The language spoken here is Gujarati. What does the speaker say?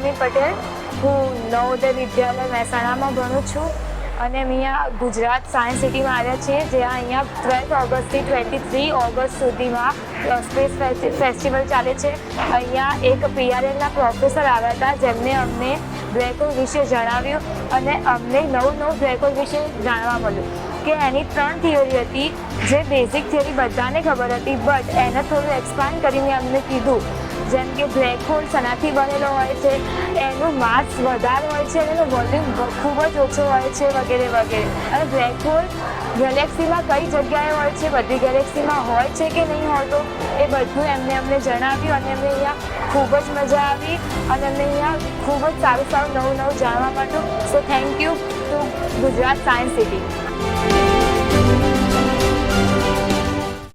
રશ્મિ પટેલ. હું નવોદય વિદ્યાલય મહેસાણામાં ભણું છું અને અમે અહીંયા ગુજરાત સાયન્સ સિટીમાં આવ્યા છીએ, જ્યાં અહીંયા 12 ઓગસ્ટથી 23 ઓગસ્ટ સુધીમાં સ્પેસ ફેસ્ટિવલ ચાલે છે. અહીંયા એક PRLના પ્રોફેસર આવ્યા હતા, જેમને અમને બ્લેક હોલ વિશે જણાવ્યું અને અમને નવું બ્લેક હોલ વિશે જાણવા મળ્યું કે એની 3 થિયરી હતી, જે બેઝિક થિયરી બધાને ખબર હતી, બટ એને થોડું એક્સપાન્ડ કરીને અમને કીધું, જેમ કે બ્લેક હોલ શેનાથી બનેલો હોય છે, એનું માસ વધારે હોય છે અને એનું વોલ્યુમ ખૂબ જ ઓછો હોય છે, વગેરે વગેરે. અને બ્લેક હોલ ગેલેક્સીમાં કઈ જગ્યાએ હોય છે, બધી ગેલેક્સીમાં હોય છે કે નહીં હોતો, એ બધું અમને જણાવ્યું અને અમને અહીંયા ખૂબ જ મજા આવી અને અમને અહીંયા ખૂબ જ સારું નવું જાણવા મળ્યું. So thank you to Gujarat science city.